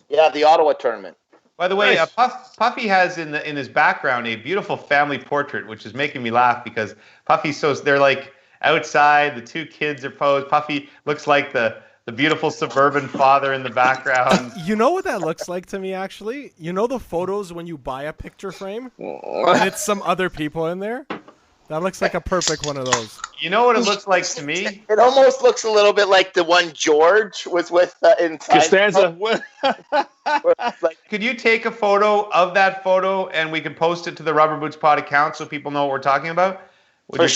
Yeah, the Ottawa tournament. By the way, Nice. Puffy has in his background a beautiful family portrait, which is making me laugh because they're like outside. The two kids are posed. Puffy looks like the beautiful suburban father in the background. You know what that looks like to me, actually? You know the photos when you buy a picture frame? And it's some other people in there? That looks like a perfect one of those. You know what it looks like to me? It almost looks a little bit like the one George was with in Costanza. Could you take a photo of that photo and we can post it to the Rubber Boots Pod account so people know what we're talking about? Are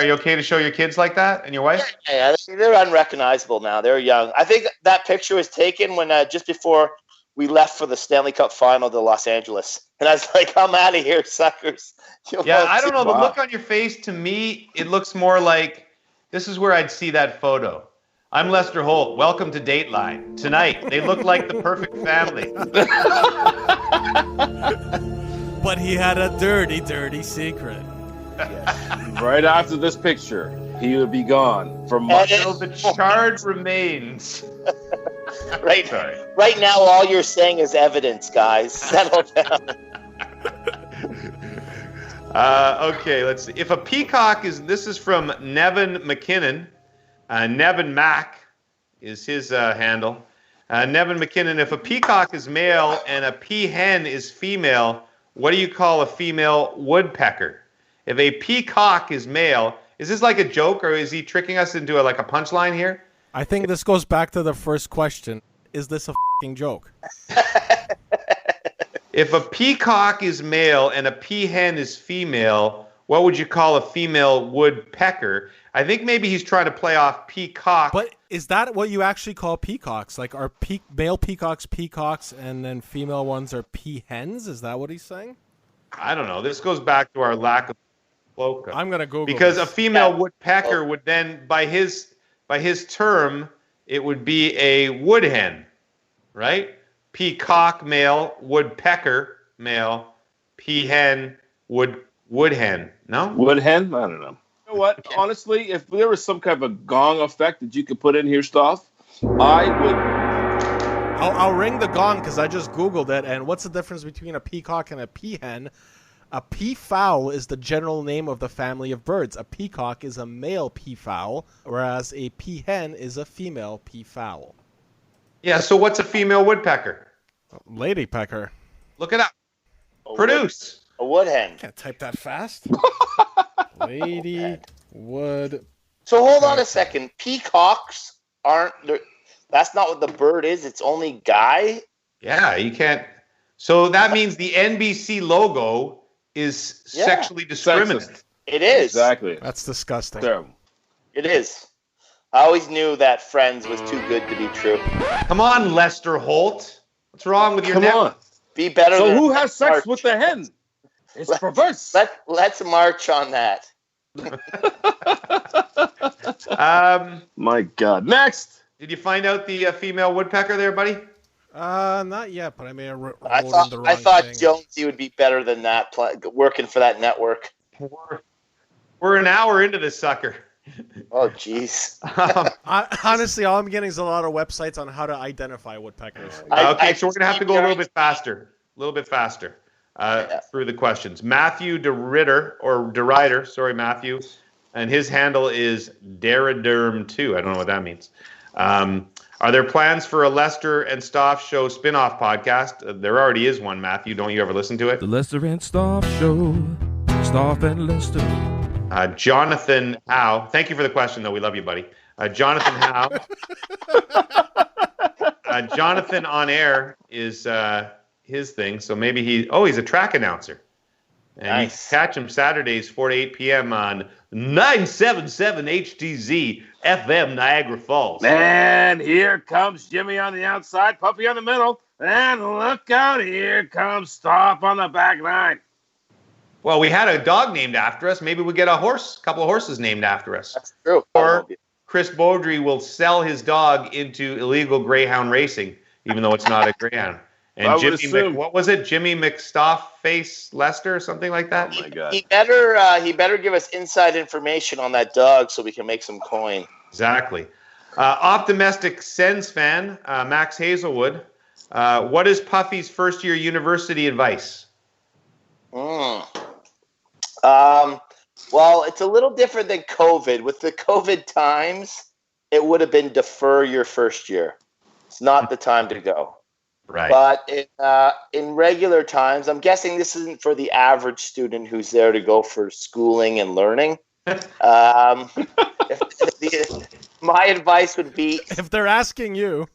you okay to show your kids like that and your wife? Yeah, they're unrecognizable now. They're young. I think that picture was taken when just before we left for the Stanley Cup final to Los Angeles. And I was like, I'm out of here, suckers. I don't know. The look on your face, to me, it looks more like this is where I'd see that photo. I'm Lester Holt. Welcome to Dateline. Tonight, they look like the perfect family. But he had a dirty, dirty secret. Right after this picture, he would be gone from the charred remains. Right now, all you're saying is evidence, guys. Settle down. Okay, let's see. If a peacock this is from Nevin McKinnon. Nevin Mack is his handle. Nevin McKinnon, if a peacock is male and a peahen is female, what do you call a female woodpecker? If a peacock is male, is this like a joke or is he tricking us into a punchline here? I think this goes back to the first question. Is this a f***ing joke? If a peacock is male and a peahen is female, what would you call a female woodpecker? I think maybe he's trying to play off peacock. But is that what you actually call peacocks? Like, are male peacocks and then female ones are peahens? Is that what he's saying? I don't know. This goes back to our lack of loca. I'm going to Google because this. A female woodpecker would then, by his term, it would be a woodhen, right? Peacock male, woodpecker male, peahen, woodhen. No? Woodhen? I don't know. You know what? Honestly, if there was some kind of a gong effect that you could put in here, stuff, I would. I'll ring the gong because I just Googled it. And what's the difference between a peacock and a peahen? A peafowl is the general name of the family of birds. A peacock is a male peafowl, whereas a peahen is a female peafowl. Yeah, so what's a female woodpecker? Lady pecker. Look it up. Produce. A woodhen. Can't type that fast. Lady wood. So hold on a second. Peacocks aren't. That's not what the bird is. It's only guy. Yeah, you can't. So that means the NBC logo is sexually discriminant. Sexist. It is. Exactly. That's disgusting. Terrible. It is. I always knew that Friends was too good to be true. Come on, Lester Holt. What's wrong with your Come on. Be better. So than who has sex with the hen? It's perverse. Let's march on that. My God. Next. Did you find out the female woodpecker there, buddy? Not yet, but I may have rolled I in the wrong thought thing. Jonesy would be better than that, working for that network. We're an hour into this sucker. Oh, jeez. Honestly, all I'm getting is a lot of websites on how to identify woodpeckers. Okay, so we're going to have to go a little bit faster. Yeah. Through the questions. Matthew DeRider, sorry, Matthew, and his handle is Deriderm2. I don't know what that means. Are there plans for a Lester and Stoff Show spin-off podcast? There already is one, Matthew. Don't you ever listen to it? The Lester and Stoff Show. Stoff and Lester. Jonathan Howe. Thank you for the question, though. We love you, buddy. Jonathan Howe. Jonathan on air is his thing. So maybe he's a track announcer. And Nice. you can catch him Saturdays, 4 to 8 p.m. on 977 HTZ FM Niagara Falls. And here comes Jimmy on the outside, Puffy on the middle, and look out, here comes Stoff on the back line. Well, we had a dog named after us. Maybe we get a couple of horses named after us. That's true. Or Chris Beaudry will sell his dog into illegal greyhound racing, even though it's not a greyhound. And I would Jimmy, assume. what was it? Jimmy McStoffface Lester or something like that? Oh, my God. He better give us inside information on that dog so we can make some coin. Exactly. Optimistic Sens fan, Max Hazelwood. What is Puffy's first-year university advice? Well, it's a little different than COVID. With the COVID times, it would have been defer your first year. It's not the time to go. Right. But in regular times, I'm guessing this isn't for the average student who's there to go for schooling and learning. My advice would be, If they're asking you,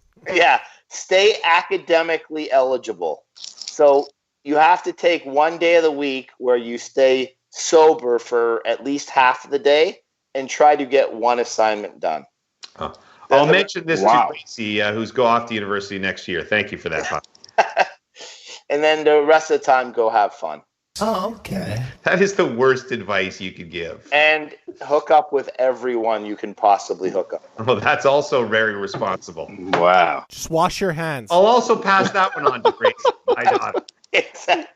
stay academically eligible. So you have to take one day of the week where you stay sober for at least half of the day and try to get one assignment done. Oh. I'll mention this Wow. to Gracie, who's go off to university next year. Thank you for that, Puffy. And then the rest of the time, go have fun. Oh, okay. That is the worst advice you could give. And hook up with everyone you can possibly hook up. Well, that's also very responsible. Wow. just wash your hands. I'll also pass that one on to Gracie, my daughter. Exactly.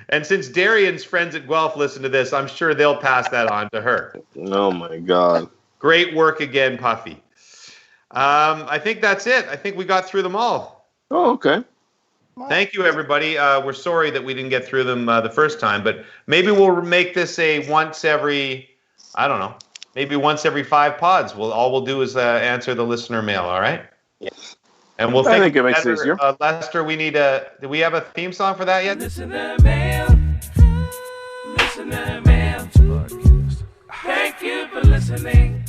And since Darian's friends at Guelph listen to this, I'm sure they'll pass that on to her. Oh, my God. Great work again, Puffy. I think that's it. I think we got through them all. Oh, okay. Thank you, everybody. We're sorry that we didn't get through them the first time, but maybe we'll make this a once every 5 pods. All we'll do is answer the listener mail, all right? Yes. And we'll I think think it makes it better. easier. Lester, do we have a theme song for that yet? Listener mail. Listener mail. Thank you for listening.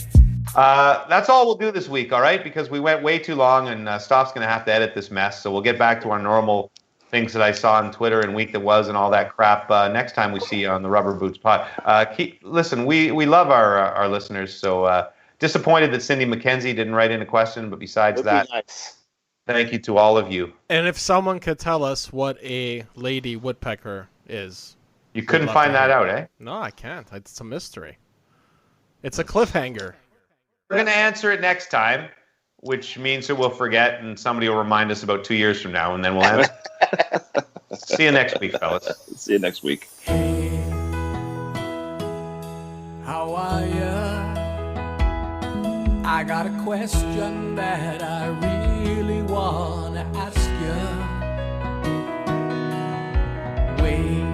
That's all we'll do this week, all right? Because we went way too long, and Stoff's going to have to edit this mess. So we'll get back to our normal things that I saw on Twitter and week that was and all that crap next time we see you on the Rubber Boots Pod. Listen, we love our listeners. So disappointed that Cindy McKenzie didn't write in a question, but besides Would be that, nice. thank you to all of you. And if someone could tell us what a lady woodpecker is. You couldn't find that out, eh? No, I can't. It's a mystery. It's a cliffhanger. We're going to answer it next time, which means that we'll forget and somebody will remind us about 2 years from now, and then we'll answer. See you next week, fellas. See you next week. How are ya? I got a question that I really wanna ask ya. Wait,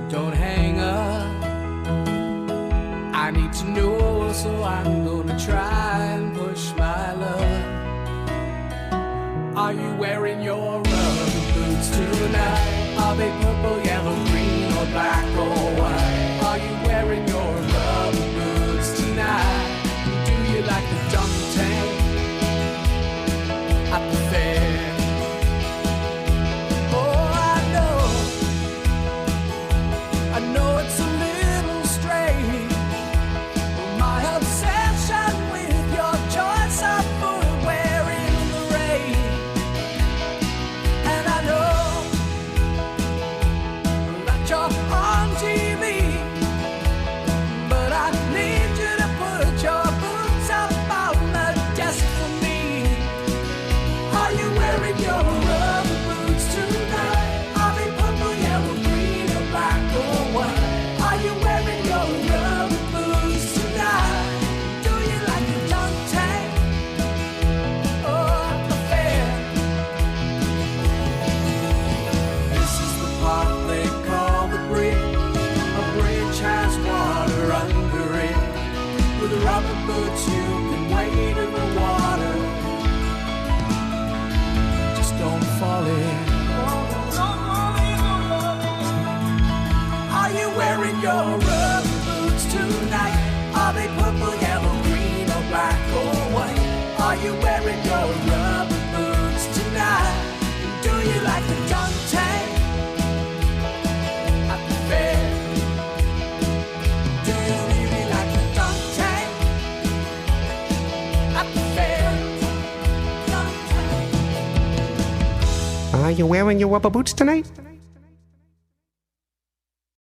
don't hang up. I need to know, so I'm gonna try and push my luck. Are you wearing your rubber boots tonight? Are they purple, yellow, green, or black or white? Are you wearing your rubber boots tonight? Do you like the dunk tank at the fair? Oh, I know it's a little strange, but my obsession with your choice of footwear in the rain. And I know your rubber boots tonight? Are they purple, yellow, green, or black or white? Are you wearing your rubber boots tonight? Do you like the dunk tank at the fair? Do you really like the dunk tank at the fair? Dunk tank. Are you wearing your rubber boots tonight?